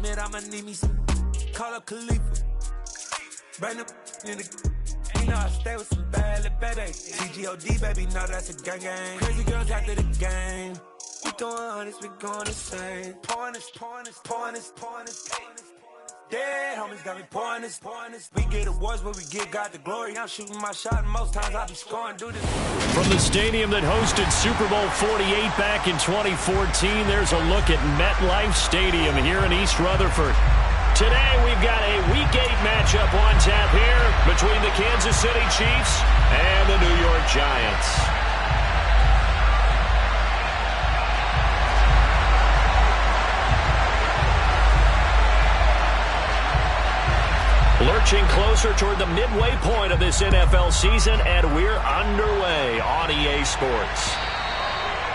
Smith, I'ma need me some. Call up Khalifa. Bring them in the. You know I stay with some bad little baby. TGOD, baby, know that's a gang gang. Crazy girls after the game. We throwing hundreds, we going insane. Pouring this. Dead homies got me pouring this. We get awards, but we give God the glory. I'm shooting my shot, and most times I be scoring. Do this. From the stadium that hosted Super Bowl 48 back in 2014, there's a look at MetLife Stadium here in East Rutherford. Today, we've got a Week 8 matchup on tap here between the Kansas City Chiefs and the New York Giants. Lurching closer toward the midway point of this NFL season, and we're underway on EA Sports.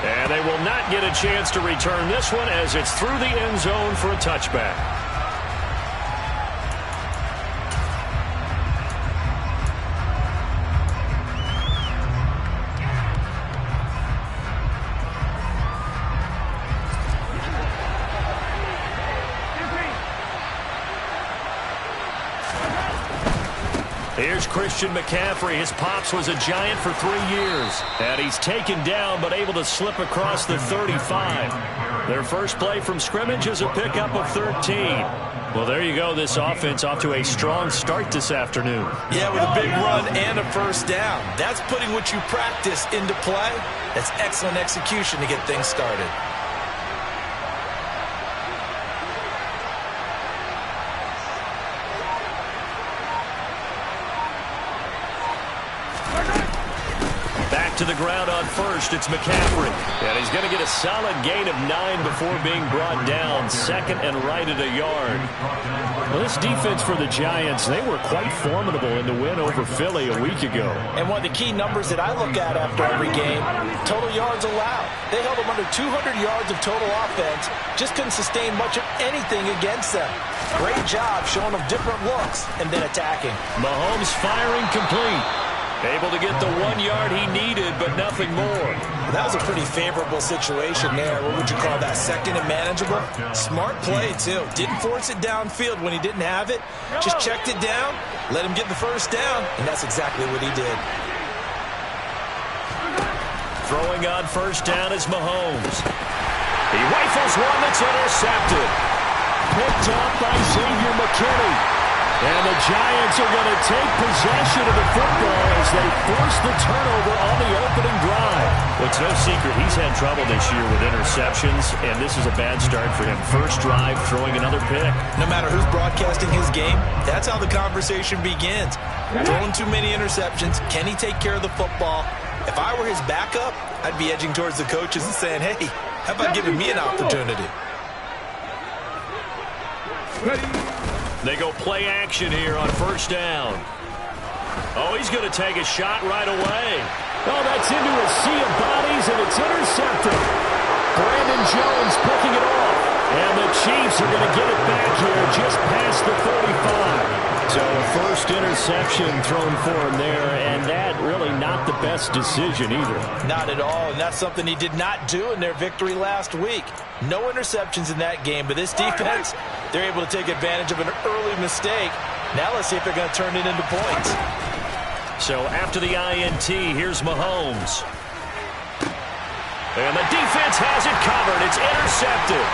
And they will not get a chance to return this one as it's through the end zone for a touchback. Here's Christian McCaffrey. His pops was a Giant for 3 years. And he's taken down but able to slip across the 35. Their first play from scrimmage is a pickup of 13. Well, there you go. This offense off to a strong start this afternoon. Yeah, with a big run and a first down. That's putting what you practice into play. That's excellent execution to get things started. To the ground on first, it's McCaffrey. And he's going to get a solid gain of 9 before being brought down. Second and right at a yard. Well, this defense for the Giants, they were quite formidable in the win over Philly a week ago. And one of the key numbers that I look at after every game, total yards allowed. They held them under 200 yards of total offense. Just couldn't sustain much of anything against them. Great job showing them different looks and then attacking. Mahomes firing complete. Able to get the 1 yard he needed, but nothing more. That was a pretty favorable situation there. What would you call that? Second and manageable? Smart play, too. Didn't force it downfield when he didn't have it. Just checked it down, let him get the first down, and that's exactly what he did. Throwing on first down is Mahomes. He rifles one that's intercepted. Picked up by Xavier McKinney. And the Giants are going to take possession of the football as they force the turnover on the opening drive. Well, it's no secret he's had trouble this year with interceptions, and this is a bad start for him. First drive, throwing another pick. No matter who's broadcasting his game, that's how the conversation begins. Throwing too many interceptions. Can he take care of the football? If I were his backup, I'd be edging towards the coaches and saying, hey, how about giving me an opportunity? They go play action here on first down. Oh, he's going to take a shot right away. Oh, that's into a sea of bodies, and it's intercepted. Brandon Jones picking it off. And the Chiefs are going to get it back here just past the 35. So first interception thrown for him there, and that really not the best decision either. Not at all, and that's something he did not do in their victory last week. No interceptions in that game, but this defense, they're able to take advantage of an early mistake. Now let's see if they're going to turn it into points. So after the INT, here's Mahomes. And the defense has it covered. It's intercepted.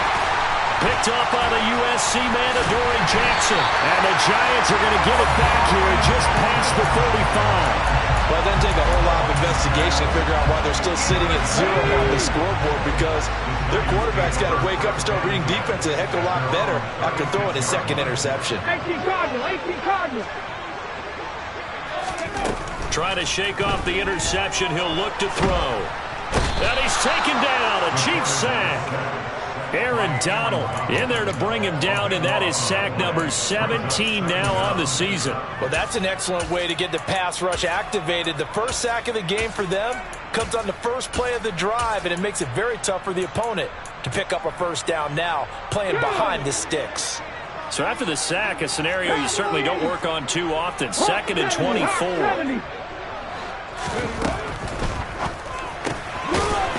Picked up by the USC man, Adoree Jackson. And the Giants are going to get it back here just past the 35. Well, it doesn't take a whole lot of investigation to figure out why they're still sitting at 0 on the scoreboard, because their quarterback's got to wake up and start reading defense a heck of a lot better after throwing his second interception. 18 Cardinal. Trying to shake off the interception. He'll look to throw. And he's taken down. A Chiefs sack. Aaron Donald in there to bring him down, and that is sack number 17 now on the season. Well, that's an excellent way to get the pass rush activated. The first sack of the game for them comes on the first play of the drive, and it makes it very tough for the opponent to pick up a first down now, playing behind the sticks. So after the sack, a scenario you certainly don't work on too often. 2nd and 24.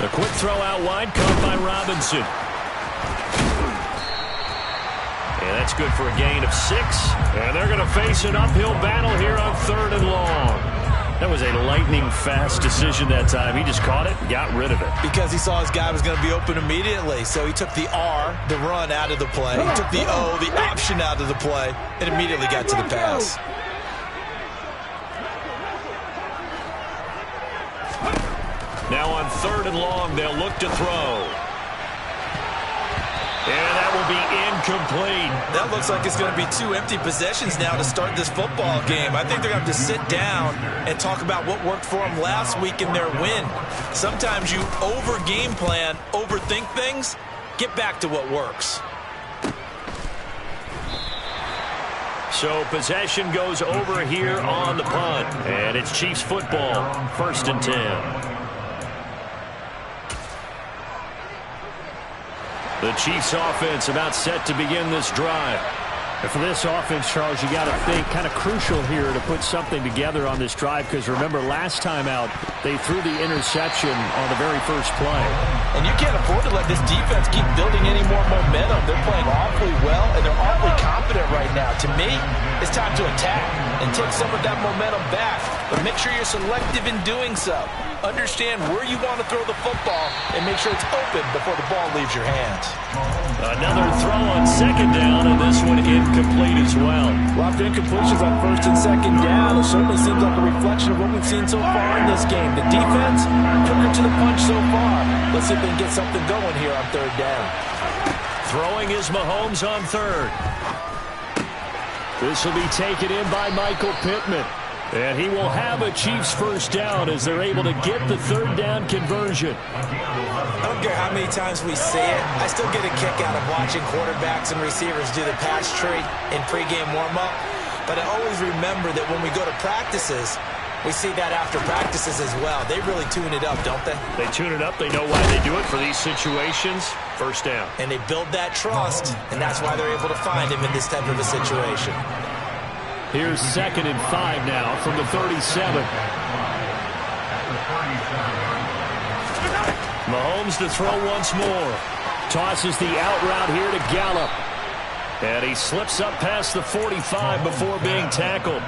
A quick throw out wide, caught by Robinson. And That's good for a gain of 6. And they're going to face an uphill battle here on 3rd and long. That was a lightning-fast decision that time. He just caught it and got rid of it. Because he saw his guy was going to be open immediately. So he took the R, the run, out of the play. He took the O, the option, out of the play, and immediately got to the pass. Now on 3rd and long, they'll look to throw. And that will be incomplete. That looks like it's going to be 2 empty possessions now to start this football game. I think they're going to have to sit down and talk about what worked for them last week in their win. Sometimes you over-game plan, overthink things. Get back to what works. So possession goes over here on the punt. And it's Chiefs football, 1st and 10. The Chiefs offense about set to begin this drive. And for this offense, Charles, you got to think kind of crucial here to put something together on this drive, because remember last time out they threw the interception on the very first play. And you can't afford to let this defense keep building any more momentum. They're playing awfully well, and they're awfully confident right now. To me, it's time to attack and take some of that momentum back, but make sure you're selective in doing so. Understand where you want to throw the football and make sure it's open before the ball leaves your hands. Another throw on 2nd down, and this one incomplete as well. A lot of incompletions on 1st and 2nd down. It certainly seems like a reflection of what we've seen so far in this game. The defense took her to the punch so far. Let's see if they can get something going here on 3rd down. Throwing is Mahomes on 3rd. This will be taken in by Michael Pittman. And he will have a Chiefs 1st down as they're able to get the 3rd down conversion. I don't care how many times we see it. I still get a kick out of watching quarterbacks and receivers do the pass tree in pregame warm-up. But I always remember that when we go to practices, we see that after practices as well. They really tune it up, don't they? They tune it up. They know why they do it for these situations. 1st down. And they build that trust, and that's why they're able to find him in this type of a situation. Here's 2nd and 5 now from the 37. Mahomes to throw once more. Tosses the out route here to Gallup. And he slips up past the 45 before being tackled.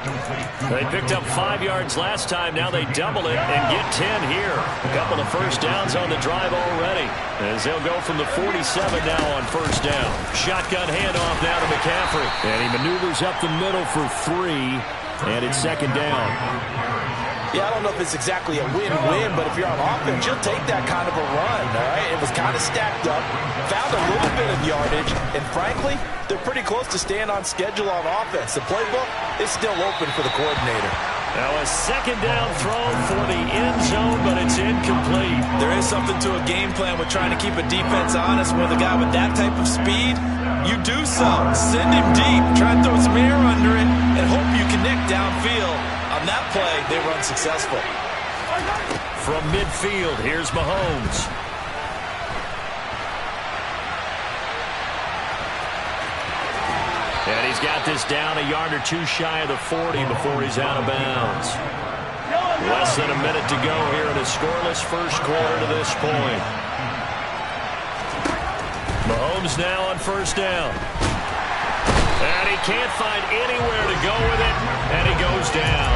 They picked up 5 yards last time. Now they double it and get 10 here. A couple of 1st downs on the drive already, as they'll go from the 47 now on 1st down. Shotgun handoff now to McCaffrey. And he maneuvers up the middle for 3. And it's 2nd down. Yeah, I don't know if it's exactly a win-win, but if you're on offense, you'll take that kind of a run, all right? It was kind of stacked up, found a little bit of yardage, and frankly, they're pretty close to staying on schedule on offense. The playbook is still open for the coordinator. Now a 2nd down throw for the end zone, but it's incomplete. There is something to a game plan with trying to keep a defense honest. With a guy with that type of speed, you do so. Send him deep, try and throw some air under it, and hope you connect downfield. On that play, they were unsuccessful. From midfield, here's Mahomes. And he's got this down a yard or 2 shy of the 40 before he's out of bounds. Less than a minute to go here in a scoreless 1st quarter to this point. Mahomes now on 1st down. And he can't find anywhere to go with it, and he goes down.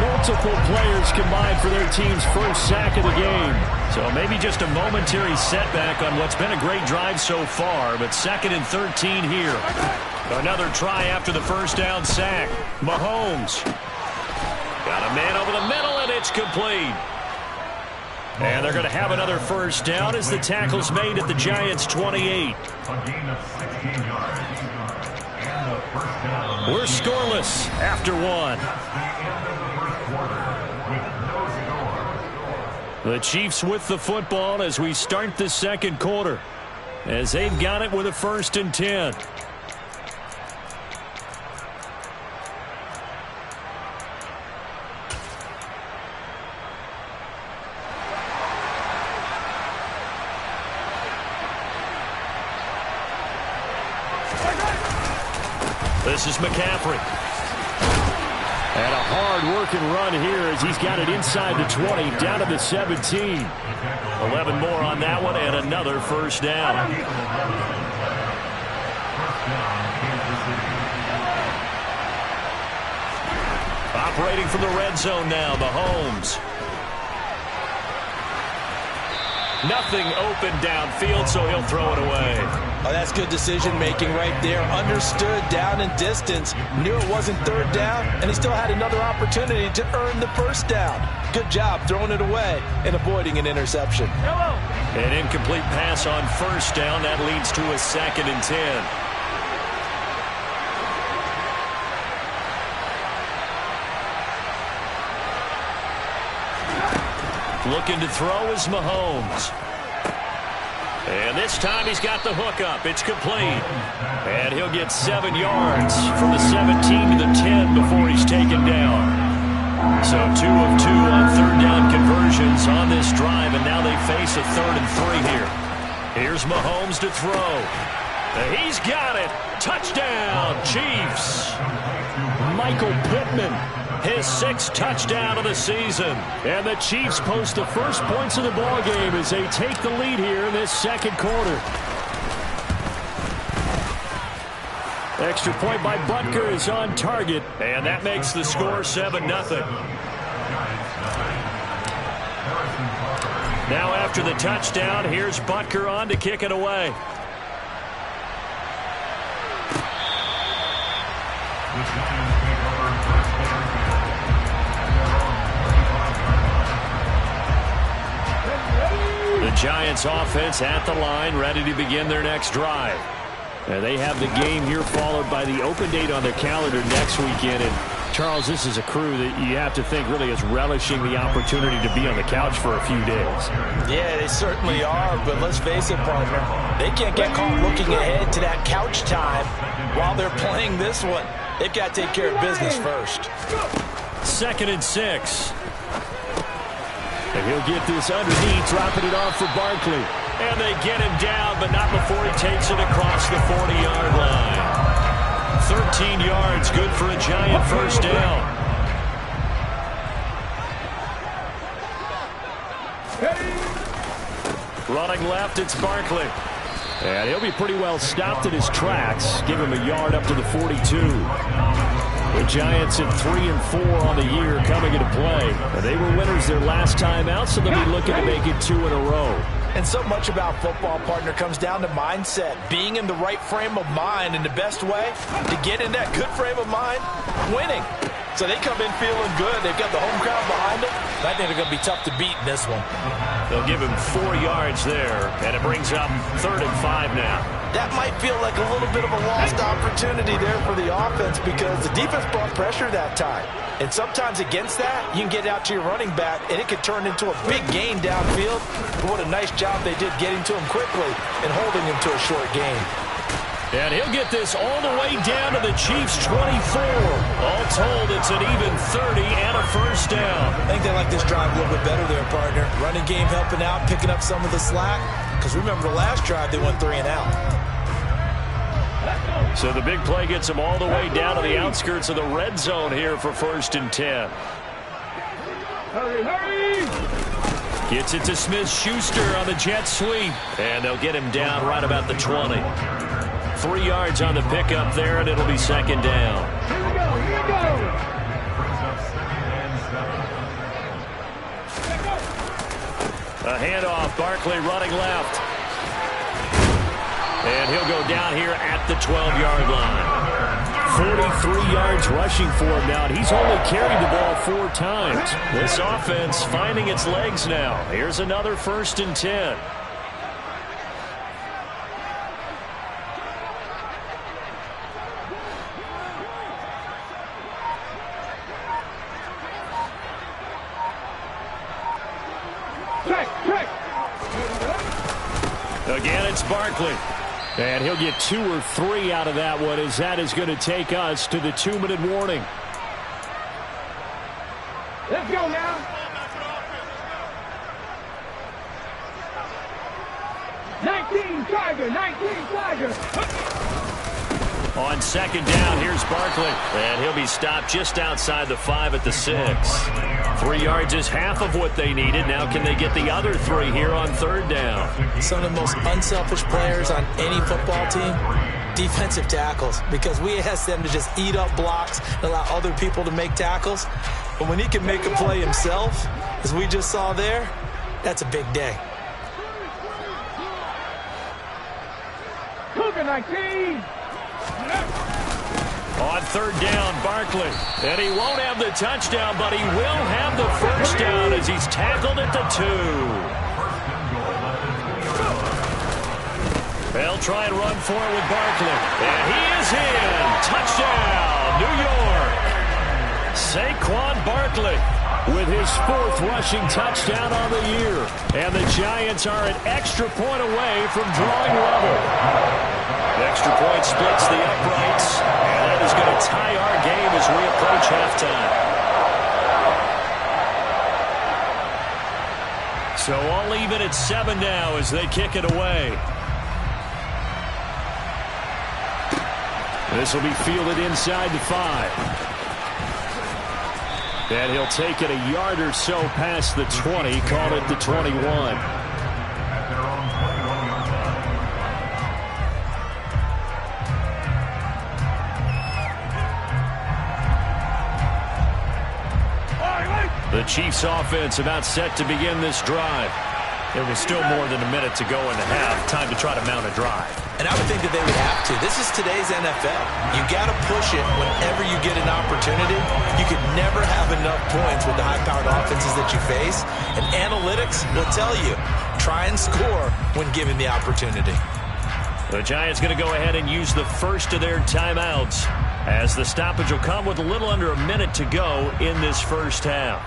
Multiple players combined for their team's 1st sack of the game. So maybe just a momentary setback on what's been a great drive so far, but 2nd and 13 here. Another try after the 1st down sack. Mahomes. Got a man over the middle, and it's complete. And they're going to have another 1st down as the tackle's made at the Giants' 28. We're scoreless after 1. The Chiefs with the football as we start the 2nd quarter, as they've got it with a 1st and 10. This is McCaffrey. And a hard-working run here as he's got it inside the 20, down to the 17. 11 more on that one, and another 1st down. Operating from the red zone now, Mahomes. Nothing open downfield, so he'll throw it away. Oh, that's good decision-making right there. Understood down and distance. Knew it wasn't third down, and he still had another opportunity to earn the first down. Good job throwing it away and avoiding an interception. An incomplete pass on first down. That leads to a 2nd and 10. Looking to throw is Mahomes. And this time he's got the hook up. It's complete. And he'll get 7 yards from the 17 to the 10 before he's taken down. So 2 of 2 on third down conversions on this drive, and now they face a 3rd and 3 here. Here's Mahomes to throw. He's got it. Touchdown, Chiefs. Michael Pittman, his 6th touchdown of the season. And the Chiefs post the first points of the ball game as they take the lead here in this second quarter. Extra point by Butker is on target. And that makes the score 7-0. Now after the touchdown, here's Butker on to kick it away. The Giants offense at the line, ready to begin their next drive. And they have the game here followed by the open date on their calendar next weekend. And Charles, this is a crew that you have to think really is relishing the opportunity to be on the couch for a few days. Yeah, they certainly are, but let's face it, partner. They can't get caught looking ahead to that couch time while they're playing this one. They've got to take care of business first. 2nd and 6. And he'll get this underneath, dropping it off for Barkley. And they get him down, but not before he takes it across the 40-yard line. 13 yards, good for a Giant first down. Running left, it's Barkley. And he'll be pretty well stopped in his tracks. Give him a yard up to the 42. The Giants at 3 and 4 on the year coming into play. They were winners their last time out, so they'll be looking to make it 2 in a row. And so much about football, partner, comes down to mindset. Being in the right frame of mind, and the best way to get in that good frame of mind, winning. So they come in feeling good. They've got the home crowd behind them. I think they're going to be tough to beat in this one. They'll give him 4 yards there, and it brings up 3rd and 5 now. That might feel like a little bit of a lost opportunity there for the offense because the defense brought pressure that time. And sometimes against that, you can get out to your running back, and it could turn into a big gain downfield. But what a nice job they did getting to him quickly and holding him to a short gain. And he'll get this all the way down to the Chiefs' 24. All told, it's an even 30 and a first down. I think they like this drive a little bit better there, partner. Running game helping out, picking up some of the slack. Because remember the last drive, they went 3 and out. So the big play gets them all the way down to the outskirts of the red zone here for 1st and 10. Hurry! Gets it to Smith-Schuster on the jet sweep. And they'll get him down right about the 20. 3 yards on the pickup there, and it'll be 2nd down. Here we go, here we go! A handoff, Barkley running left. And he'll go down here at the 12-yard line. 43 yards rushing for him now, and he's only carried the ball 4 times. This offense finding its legs now. Here's another 1st and 10. Again, it's Barkley. And he'll get 2 or 3 out of that one, as that is going to take us to the 2-minute warning. Let's go now. Tiger, 19 Tiger. On 2nd down, here's Barkley. And he'll be stopped just outside the 5 at the 6. 3 yards is half of what they needed. Now can they get the other 3 here on 3rd down? Some of the most unselfish players on any football team defensive tackles, because we ask them to just eat up blocks and allow other people to make tackles. But when he can make a play himself, as we just saw there, that's a big day. Cougar 19. On third down, Barkley. And he won't have the touchdown, but he will have the first down as he's tackled at the 2. They'll try and run for it with Barkley. And he is in. Touchdown, New York. Saquon Barkley with his 4th rushing touchdown on the year. And the Giants are an extra point away from drawing level. The extra point splits the uprights, and that is going to tie our game as we approach halftime. So all even at 7 now as they kick it away. This will be fielded inside the 5. And he'll take it a yard or so past the 20, call it the 21. The Chiefs offense about set to begin this drive. There was still more than a minute to go in the half. Time to try to mount a drive. And I would think that they would have to. This is today's NFL. You got to push it whenever you get an opportunity. You could never have enough points with the high-powered offenses that you face. And analytics will tell you, try and score when given the opportunity. The Giants going to go ahead and use the first of their timeouts, as the stoppage will come with a little under a minute to go in this first half.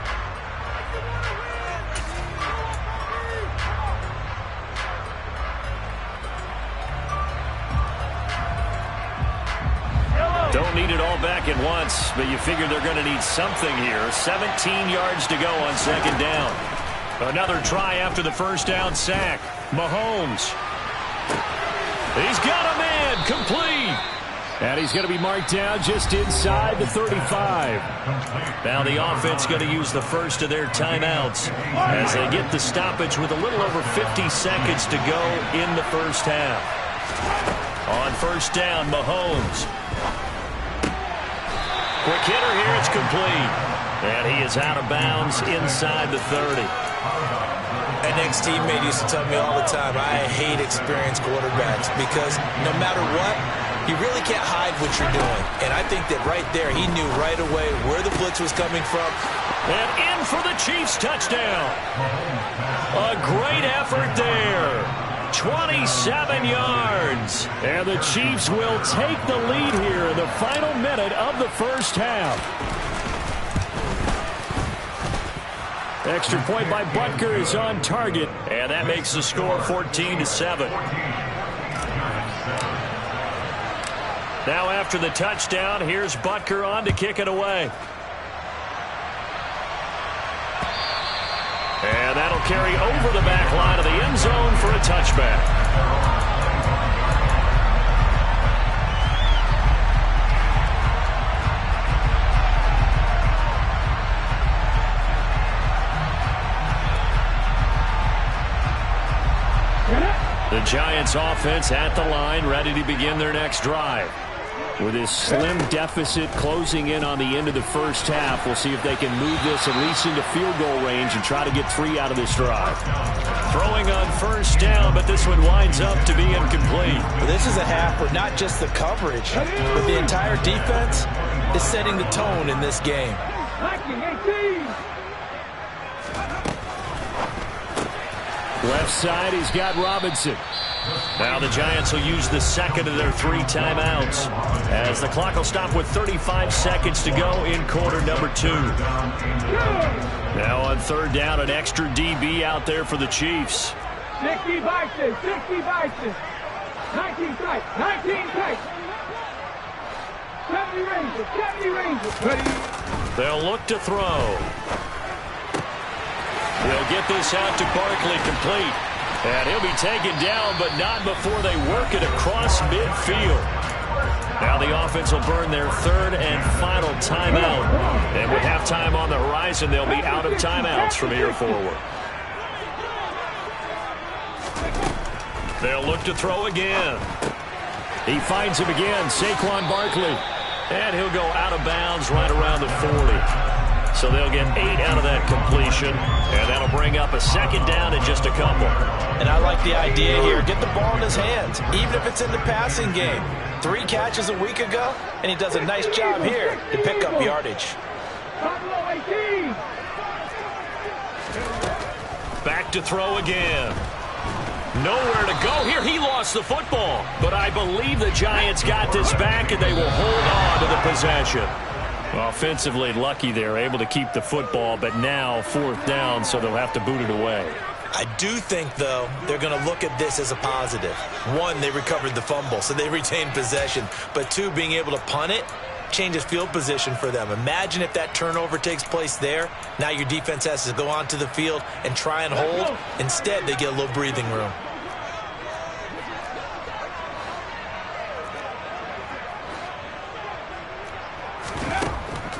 Don't need it all back at once, but you figure they're going to need something here. 17 yards to go on second down. Another try after the first down sack. Mahomes. He's got a man complete. And he's going to be marked down just inside the 35. Now the offense going to use the first of their timeouts as they get the stoppage with a little over 50 seconds to go in the first half. On first down, Mahomes. Quick hitter here, it's complete. And he is out of bounds inside the 30. An ex-teammate used to tell me all the time, I hate experienced quarterbacks because no matter what, you really can't hide what you're doing. And I think that right there, he knew right away where the blitz was coming from. And in for the Chiefs touchdown. A great effort there. 27 yards. And the Chiefs will take the lead here in the final minute of the first half. Extra point by Butker is on target. And that makes the score 14-7. Now after the touchdown, here's Butker on to kick it away. And that'll carry over the back line of the end zone for a touchback. The Giants offense at the line, ready to begin their next drive. With this slim deficit closing in on the end of the first half, we'll see if they can move this at least into field goal range and try to get 3 out of this drive. Throwing on first down, but this one winds up to be incomplete. This is a half where not just the coverage, but the entire defense is setting the tone in this game. Left side, he's got Robinson. Now the Giants will use the second of their 3 timeouts as the clock will stop with 35 seconds to go in quarter number 2. Now on third down, an extra DB out there for the Chiefs. 60 boxes, 60 boxes. 19 tight, 19 tight. 70 ranges, 70 ranges. They'll look to throw. They'll get this out to Barkley complete. And he'll be taken down, but not before they work it across midfield. Now the offense will burn their 3rd and final timeout. And with halftime on the horizon, they'll be out of timeouts from here forward. They'll look to throw again. He finds him again, Saquon Barkley. And he'll go out of bounds right around the 40. So they'll get 8 out of that completion, and that'll bring up a second down and just a couple. And I like the idea here. Get the ball in his hands, even if it's in the passing game. 3 catches a week ago, and he does a nice job here to pick up yardage. Back to throw again. Nowhere to go here. He lost the football. But I believe the Giants got this back, and they will hold on to the possession. Offensively lucky they're able to keep the football, but now 4th down, so they'll have to boot it away. I do think, though, they're going to look at this as a positive. 1, they recovered the fumble, so they retained possession. But 2, being able to punt it changes field position for them. Imagine if that turnover takes place there. Now your defense has to go onto the field and try and hold. Instead, they get a little breathing room.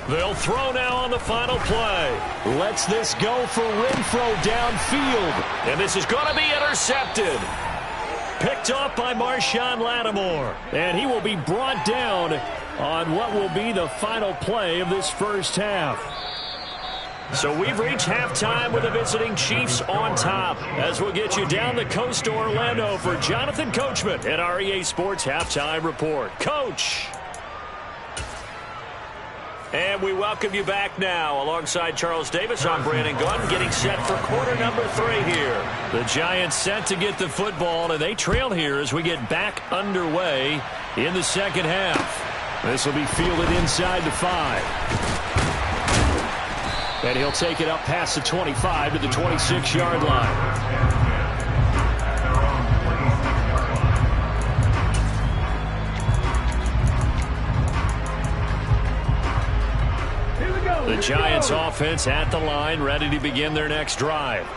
They'll throw now on the final play. Lets this go for Renfro downfield. And this is going to be intercepted. Picked off by Marshawn Lattimore. And he will be brought down on what will be the final play of this first half. So we've reached halftime with the visiting Chiefs on top. As we'll get you down the coast to Orlando for Jonathan Coachman at our EA Sports Halftime Report. Coach. And we welcome you back now. Alongside Charles Davis, I'm Brandon Gunn, getting set for quarter number 3 here. The Giants set to get the football, and they trail here as we get back underway in the second half. This will be fielded inside the 5. And he'll take it up past the 25 to the 26-yard line. The Giants offense at the line, ready to begin their next drive.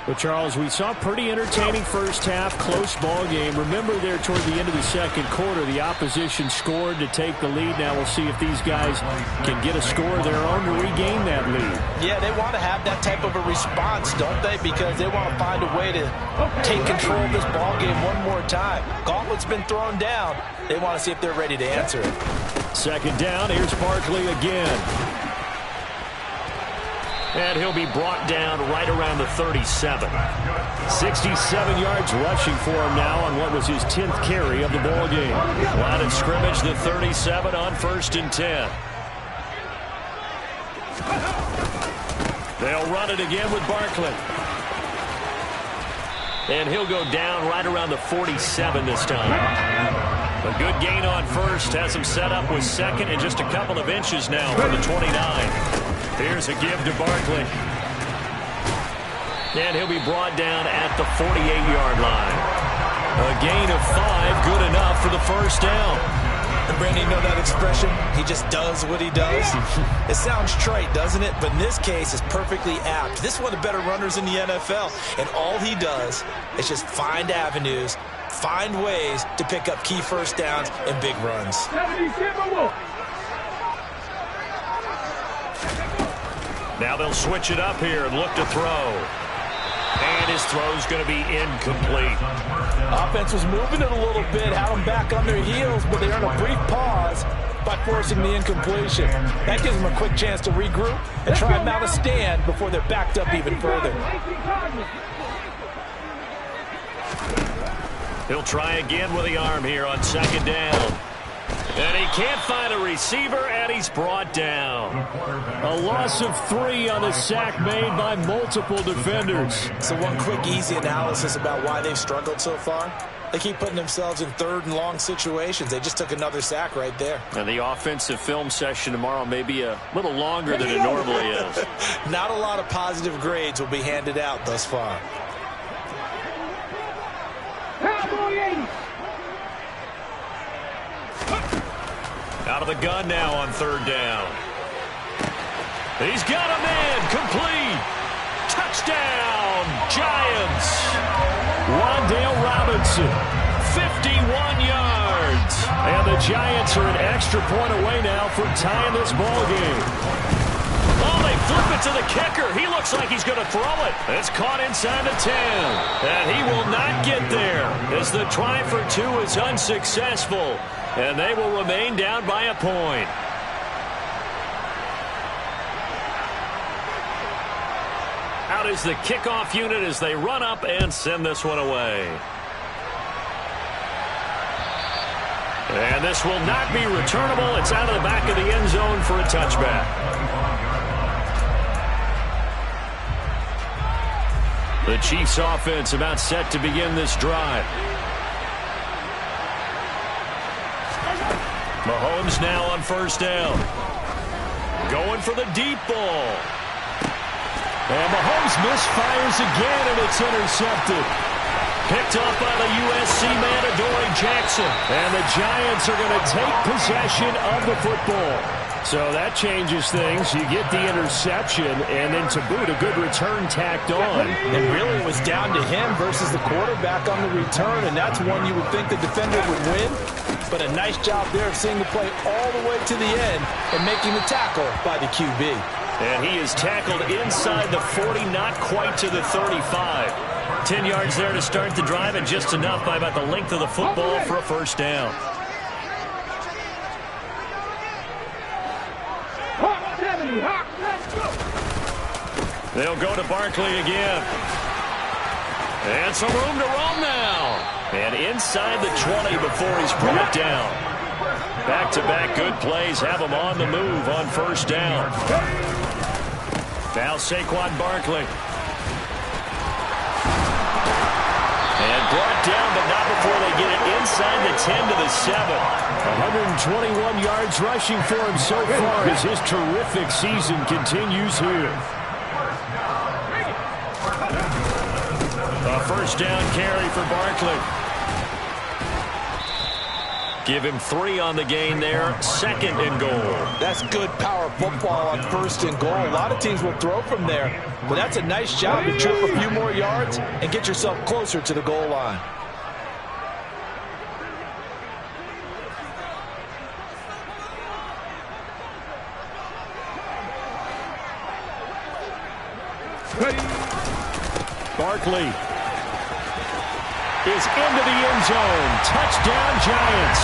Well, Charles, we saw a pretty entertaining first half, close ball game. Remember there toward the end of the second quarter, the opposition scored to take the lead. Now we'll see if these guys can get a score of their own to regain that lead. Yeah, they want to have that type of a response, don't they? Because they want to find a way to take control of this ball game one more time. Gauntlet's been thrown down. They want to see if they're ready to answer it. Second down, here's Barkley again. And he'll be brought down right around the 37. 67 yards rushing for him now on what was his 10th carry of the ball game. Line of scrimmage, the 37 on 1st and 10. They'll run it again with Barkley. And he'll go down right around the 47 this time. A good gain on 1st. Has him set up with 2nd and just a couple of inches now for the 29. Here's a give to Barkley. And he'll be brought down at the 48-yard line. A gain of 5, good enough for the first down. And Brandon, you know that expression? He just does what he does. It sounds trite, doesn't it? But in this case, it's perfectly apt. This is one of the better runners in the NFL. And all he does is just find avenues, find ways to pick up key first downs and big runs. Now they'll switch it up here and look to throw. And his throw's going to be incomplete. Offense was moving it a little bit, had them back on their heels, but they're in a brief pause by forcing the incompletion. That gives them a quick chance to regroup and try and mount a stand before they're backed up even further. He'll try again with the arm here on 2nd down. And he can't find a receiver, and he's brought down. A loss of 3 on a sack made by multiple defenders. So one quick, easy analysis about why they've struggled so far. They keep putting themselves in 3rd and long situations. They just took another sack right there. And the offensive film session tomorrow may be a little longer than it normally is. Not a lot of positive grades will be handed out thus far. Out of the gun now on 3rd down. He's got a man. Complete. Touchdown, Giants. Wan'Dale Robinson, 51 yards. And the Giants are an extra point away now from tying this ball game. Oh, they flip it to the kicker. He looks like he's going to throw it. It's caught inside the 10. And he will not get there as the try for two is unsuccessful. And they will remain down by a point. Out is the kickoff unit as they run up and send this one away. And this will not be returnable. It's out of the back of the end zone for a touchback. The Chiefs offense about set to begin this drive. Mahomes now on first down. Going for the deep ball. And Mahomes misfires again, and it's intercepted. Picked off by the USC man, Adoree Jackson. And the Giants are going to take possession of the football. So that changes things. You get the interception, and then to boot, a good return tacked on. And really, it was down to him versus the quarterback on the return, and that's one you would think the defender would win. But a nice job there of seeing the play all the way to the end and making the tackle by the QB. And he is tackled inside the 40, not quite to the 35. 10 yards there to start the drive, and just enough by about the length of the football for a first down. They'll go to Barkley again. And some room to roam now. And inside the 20 before he's brought down. Back-to-back good plays have him on the move on first down. Now Saquon Barkley. And brought down, but not before they get it inside the 10 to the 7. 121 yards rushing for him so far as his terrific season continues here. A first down carry for Barkley. Give him 3 on the gain there. Second and goal. That's good power football on first and goal. A lot of teams will throw from there. But that's a nice job to trip a few more yards and get yourself closer to the goal line. Barkley is into the end zone. Touchdown, Giants.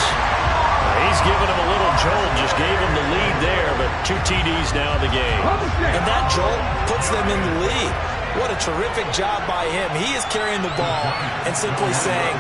He's given him a little jolt, just gave him the lead there, but 2 TDs now in the game. And that jolt puts them in the lead. What a terrific job by him. He is carrying the ball and simply saying,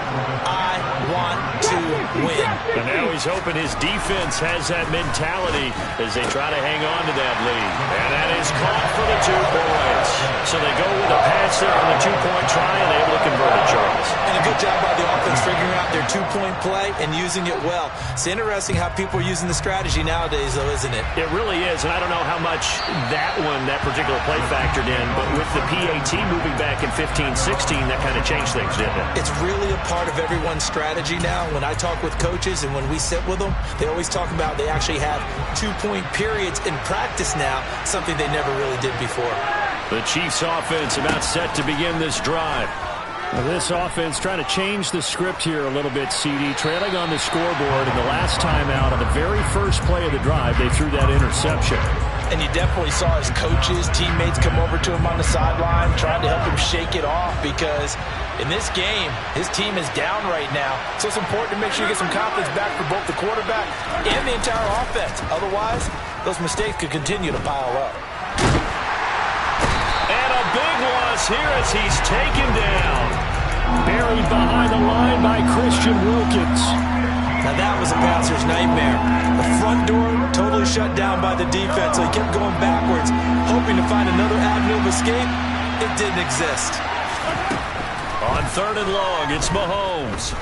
I want to win. And now he's hoping his defense has that mentality as they try to hang on to that lead. And that is caught for the 2 points. So they go with a pass there on the 2-point try and able to convert it, Charles. And a good job by the offense figuring out their 2-point play and using it well. It's interesting how people are using the strategy nowadays, though, isn't it? It really is, and I don't know how much that particular play factored in, but with the PAT moving back in 15-16, that kind of changed things, didn't it? It's really a part of everyone's strategy now. When I talk with coaches and when we sit with them, they always talk about they actually have 2-point periods in practice now, something they never really did before. The Chiefs offense about set to begin this drive. This offense trying to change the script here a little bit, CD. Trailing on the scoreboard, and the last time out on the very first play of the drive, they threw that interception. And you definitely saw his coaches, teammates come over to him on the sideline, trying to help him shake it off, because in this game, his team is down right now. So it's important to make sure you get some confidence back for both the quarterback and the entire offense. Otherwise, those mistakes could continue to pile up. And a big loss here as he's taken down. Buried behind the line by Christian Wilkins. Now that was a passer's nightmare. The front door totally shut down by the defense, so he kept going backwards, hoping to find another avenue of escape. It didn't exist. On 3rd and long, it's Mahomes.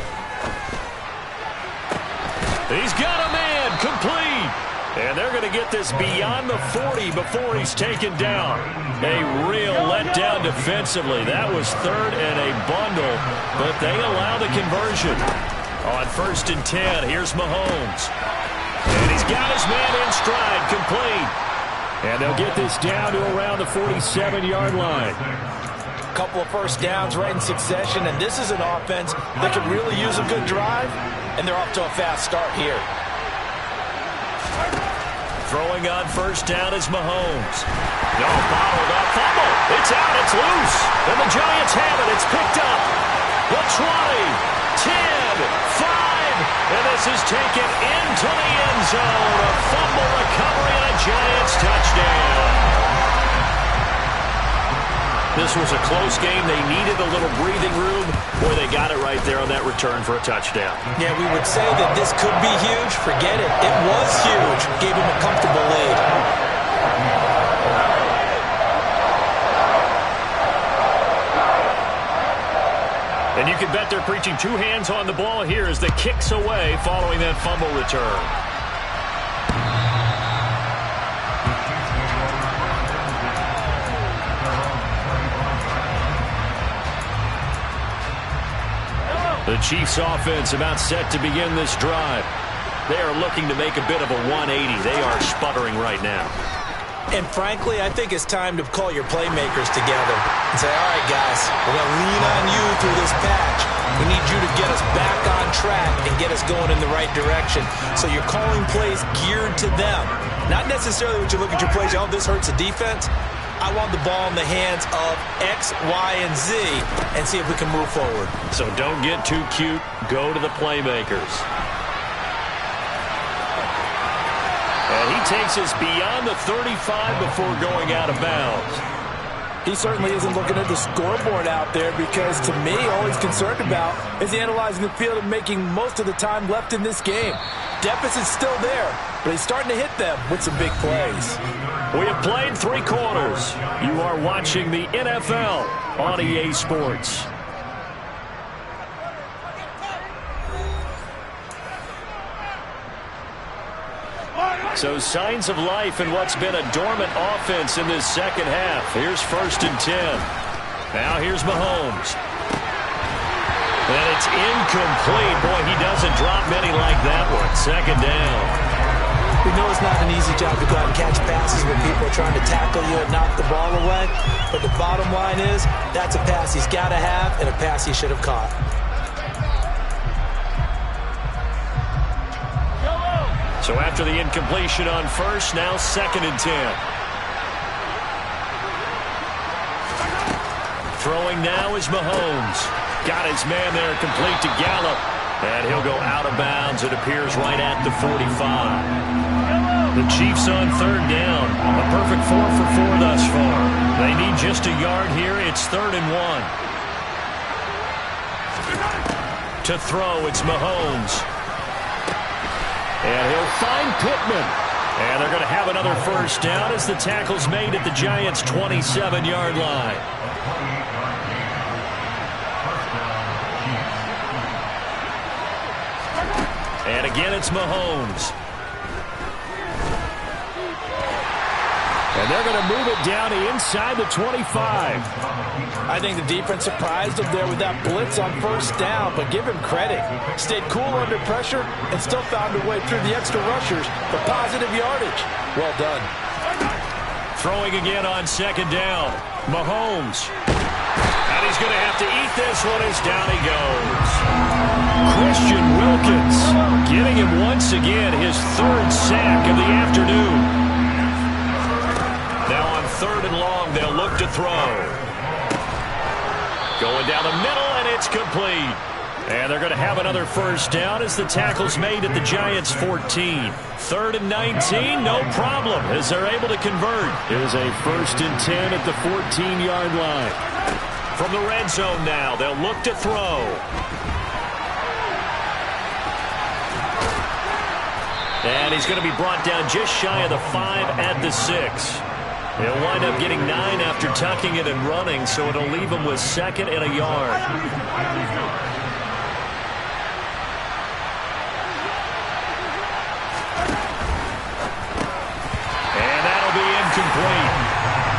He's got a man, complete. And they're going to get this beyond the 40 before he's taken down. A real letdown defensively. That was 3rd and a bundle, but they allow the conversion. On 1st and 10, here's Mahomes. And he's got his man in stride, complete. And they'll get this down to around the 47-yard line. A couple of first downs right in succession, and this is an offense that could really use a good drive, and they're off to a fast start here. Throwing on first down is Mahomes. No, bottled up, fumble. It's out, it's loose. And the Giants have it. It's picked up. The 20, 10, 5. And this is taken into the end zone. A fumble recovery and a Giants touchdown. This was a close game. They needed a little breathing room. Boy, they got it right there on that return for a touchdown. Yeah, we would say that this could be huge. Forget it. It was huge. Gave him a comfortable lead. And you can bet they're preaching two hands on the ball here as the kick's away following that fumble return. The Chiefs offense about set to begin this drive. They are looking to make a bit of a 180. They are sputtering right now. And frankly, I think it's time to call your playmakers together and say, all right, guys, we're going to lean on you through this patch. We need you to get us back on track and get us going in the right direction. So you're calling plays geared to them. Not necessarily what you look at your plays, oh, this hurts the defense. I want the ball in the hands of X, Y, and Z and see if we can move forward. So don't get too cute. Go to the playmakers. And he takes us beyond the 35 before going out of bounds. He certainly isn't looking at the scoreboard out there because, to me, all he's concerned about is analyzing the field and making most of the time left in this game. Deficit's still there, but he's starting to hit them with some big plays. We have played 3 quarters. You are watching the NFL on EA Sports. So signs of life in what's been a dormant offense in this second half. Here's 1st and 10. Now here's Mahomes. And it's incomplete. Boy, he doesn't drop many like that one. 2nd down. We know it's not an easy job to go out and catch passes when people are trying to tackle you and knock the ball away. But the bottom line is, that's a pass he's got to have and a pass he should have caught. So after the incompletion on first, now 2nd and 10. Throwing now is Mahomes. Got his man there complete to Gallup. And he'll go out of bounds. It appears right at the 45. The Chiefs on 3rd down. A perfect 4 for 4 thus far. They need just a yard here. It's 3rd and 1. To throw, it's Mahomes. And he'll find Pittman. And they're going to have another 1st down as the tackle's made at the Giants' 27-yard line. And again, it's Mahomes. And they're going to move it down to inside the 25. I think the defense surprised him there with that blitz on 1st down, but give him credit. Stayed cool under pressure and still found a way through the extra rushers for positive yardage. Well done. Throwing again on 2nd down. Mahomes. And he's going to have to eat this one as down he goes. Christian Wilkins getting him once again his 3rd sack of the afternoon. Now on 3rd and long, they'll look to throw. Going down the middle, and it's complete. And they're going to have another 1st down as the tackle's made at the Giants' 14. 3rd and 19, no problem, as they're able to convert. It is a 1st and 10 at the 14-yard line. From the red zone now, they'll look to throw. And he's going to be brought down just shy of the 5 at the 6. He'll wind up getting 9 after tucking it and running, so it'll leave him with 2nd and a yard. And that'll be incomplete.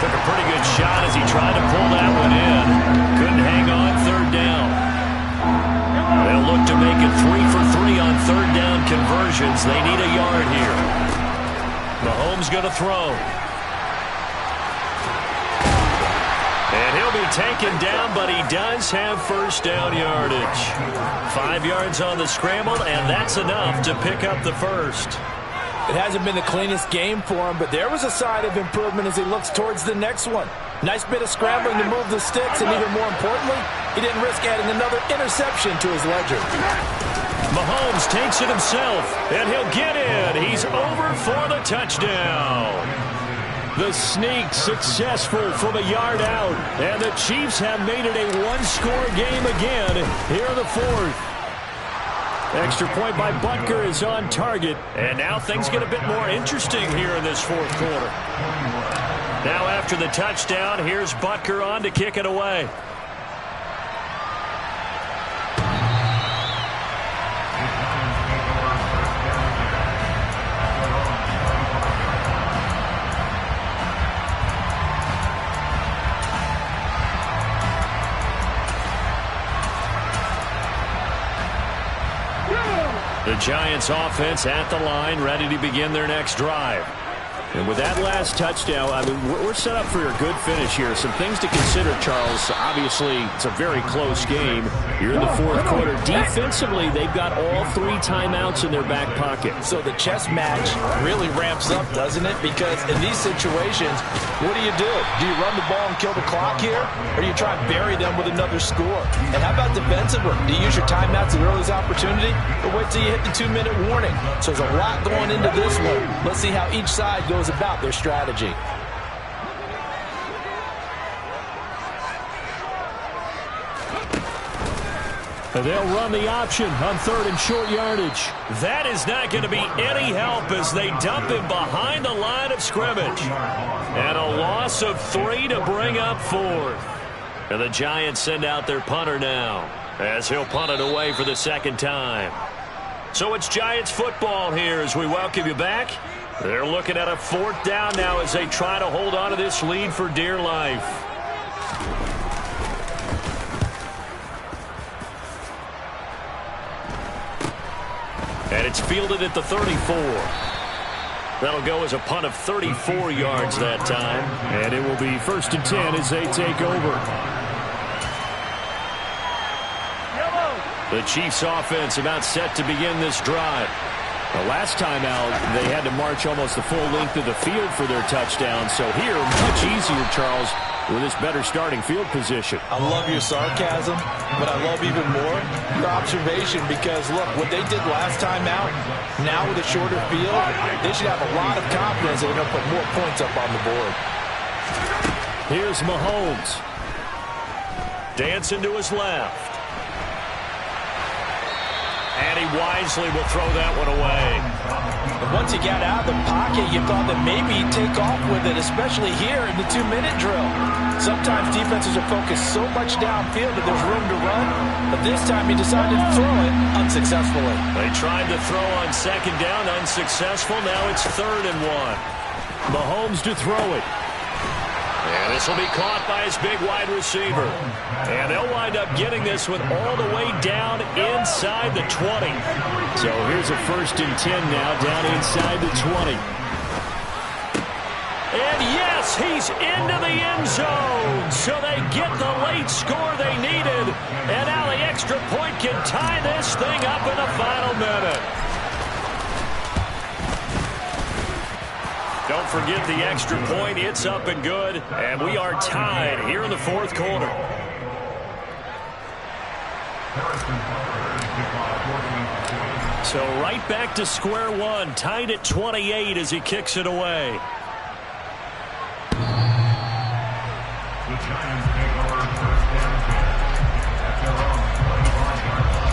Took a pretty good shot as he tried to pull that one in. Couldn't hang on 3rd down. They'll look to make it 3 for 3 on 3rd down conversions. They need a yard here. Mahomes going to throw. And he'll be taken down, but he does have 1st down yardage. 5 yards on the scramble, and that's enough to pick up the 1st. It hasn't been the cleanest game for him, but there was a sign of improvement as he looks towards the next one. Nice bit of scrambling to move the sticks, and even more importantly, he didn't risk adding another interception to his ledger. Mahomes takes it himself, and he'll get in. He's over for the touchdown. The sneak successful from a yard out, and the Chiefs have made it a one-score game again here in the fourth. Extra point by Butker is on target. And now things get a bit more interesting here in this fourth quarter. Now after the touchdown, here's Butker on to kick it away. The Giants offense at the line, ready to begin their next drive. And with that last touchdown, I mean, we're set up for a good finish here. Some things to consider, Charles. Obviously, it's a very close game. You're in the fourth quarter. Defensively, they've got all 3 timeouts in their back pocket. So the chess match really ramps up, doesn't it? Because in these situations, what do? Do you run the ball and kill the clock here? Or do you try and bury them with another score? And how about defensively? Do you use your timeouts at the earliest opportunity? Or wait till you hit the 2-minute warning? So there's a lot going into this one. Let's see how each side goes about their strategy. They'll run the option on 3rd and short yardage. That is not going to be any help as they dump him behind the line of scrimmage. And a loss of 3 to bring up 4th. And the Giants send out their punter now as he'll punt it away for the second time. So it's Giants football here as we welcome you back. They're looking at a 4th down now as they try to hold on to this lead for dear life. And it's fielded at the 34. That'll go as a punt of 34 yards that time. And it will be 1st and 10 as they take over. The Chiefs offense about set to begin this drive. The last time out, they had to march almost the full length of the field for their touchdown. So here, much easier, Charles, with this better starting field position. I love your sarcasm, but I love even more your observation because, look, what they did last time out, now with a shorter field, they should have a lot of confidence that they're going to put more points up on the board. Here's Mahomes. Dancing to his left. And he wisely will throw that one away. And once he got out of the pocket, you thought that maybe he'd take off with it, especially here in the 2-minute drill. Sometimes defenses are focused so much downfield that there's room to run, but this time he decided to throw it unsuccessfully. They tried to throw on 2nd down, unsuccessful. Now it's 3rd and 1. Mahomes to throw it. And this will be caught by his big wide receiver. And they'll wind up getting this one all the way down inside the 20. So here's a 1st and 10 now down inside the 20. And yes, he's into the end zone. So they get the late score they needed. And now the extra point can tie this thing up in the final minute. Don't forget the extra point. It's up and good. And we are tied here in the 4th quarter. So right back to square one. Tied at 28 as he kicks it away. The Giants take over 1st and 10 at their own 25-yard line.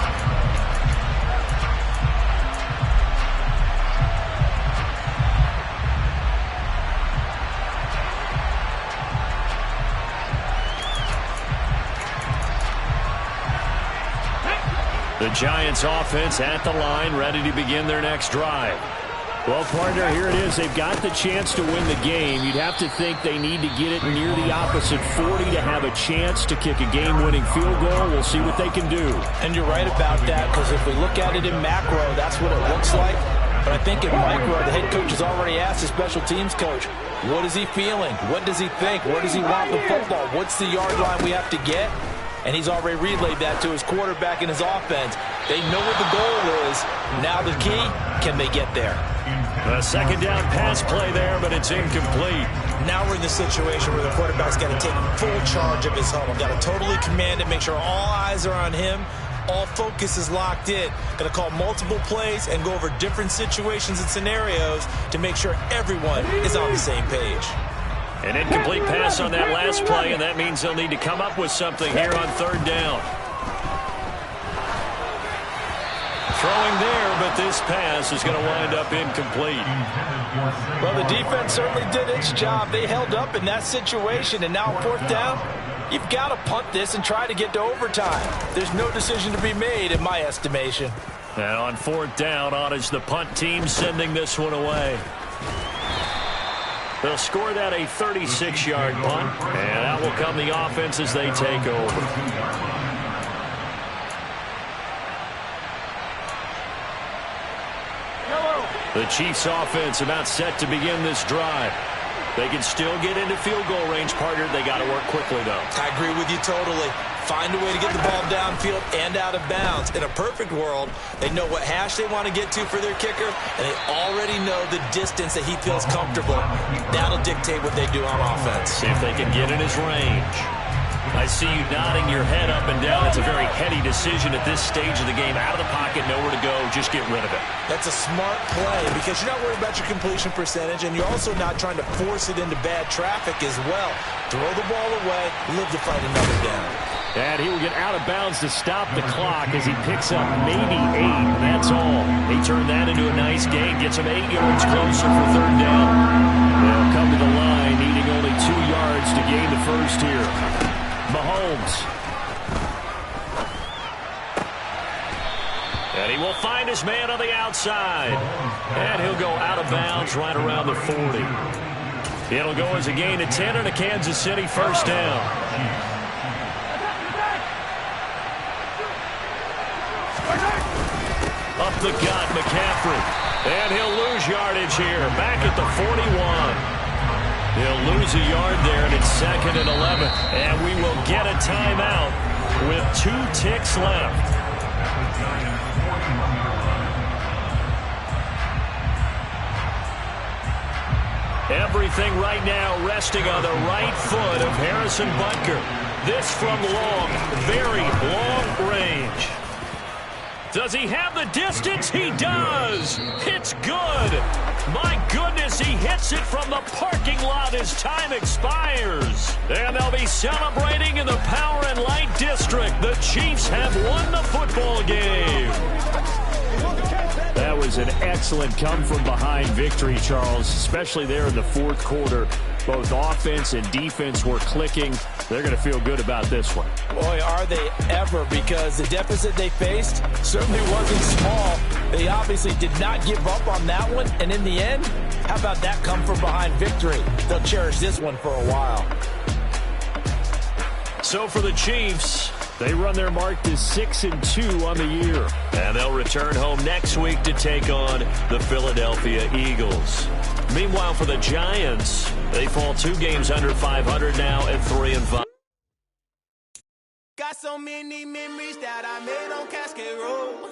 The Giants offense at the line, ready to begin their next drive. Well, partner, here it is. They've got the chance to win the game. You'd have to think they need to get it near the opposite 40 to have a chance to kick a game-winning field goal. We'll see what they can do. And you're right about that, because if we look at it in macro, that's what it looks like. But I think in micro, the head coach has already asked the special teams coach, what is he feeling? What does he think? Where does he want the football? What's the yard line we have to get? And he's already relayed that to his quarterback and his offense. They know what the goal is. Now the key, can they get there? A second down pass play there, but it's incomplete. Now we're in the situation where the quarterback's got to take full charge of his huddle. Got to totally command it, make sure all eyes are on him. All focus is locked in. Got to call multiple plays and go over different situations and scenarios to make sure everyone is on the same page. An incomplete pass on that last play, and that means they'll need to come up with something here on third down. Throwing there, but this pass is going to wind up incomplete. Well, the defense certainly did its job. They held up in that situation, and now fourth down, you've got to punt this and try to get to overtime. There's no decision to be made in my estimation. And on fourth down, on is the punt team sending this one away. They'll score that a 36-yard punt, and out will come the offense as they take over. The Chiefs offense about set to begin this drive. They can still get into field goal range, partner. They got to work quickly, though. I agree with you totally. Find a way to get the ball downfield and out of bounds. In a perfect world, they know what hash they want to get to for their kicker, and they already know the distance that he feels comfortable. That'll dictate what they do on offense. See if they can get in his range. I see you nodding your head up and down. It's a very heady decision at this stage of the game. Out of the pocket, nowhere to go. Just get rid of it. That's a smart play because you're not worried about your completion percentage, and you're also not trying to force it into bad traffic as well. Throw the ball away, live to fight another down. And he will get out of bounds to stop the clock as he picks up maybe 8. That's all. He turned that into a nice gain. Gets him 8 yards closer for third down. They'll come to the line, needing only 2 yards to gain the first here. Mahomes. And he will find his man on the outside. And he'll go out of bounds right around the 40. It'll go as a gain of 10 and a Kansas City first down. Up the gut, McCaffrey. And he'll lose yardage here. Back at the 41. He'll lose a yard there, and it's 2nd and 11. And we will get a timeout with 2 ticks left. Everything right now resting on the right foot of Harrison Butker. This from long, very long range. Does he have the distance? He does. It's good. My goodness, he hits it from the parking lot as time expires. And they'll be celebrating in the Power and Light District. The Chiefs have won the football game. That was an excellent come-from-behind victory, Charles, especially there in the fourth quarter. Both offense and defense were clicking. They're going to feel good about this one. Boy, are they ever, because the deficit they faced certainly wasn't small. They obviously did not give up on that one, and in the end, how about that come-from-behind victory? They'll cherish this one for a while. So for the Chiefs, they run their mark to 6-2 on the year. And they'll return home next week to take on the Philadelphia Eagles. Meanwhile, for the Giants, they fall 2 games under 500 now at 3-5. Got so many memories that I made on Cascade Road.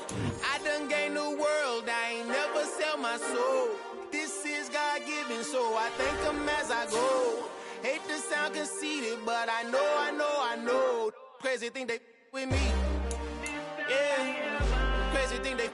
I done gained the world, I ain't never sell my soul. This is God-given, so I thank him as I go. Hate to sound conceited, but I know. Crazy thing they with me. Yeah, crazy thing they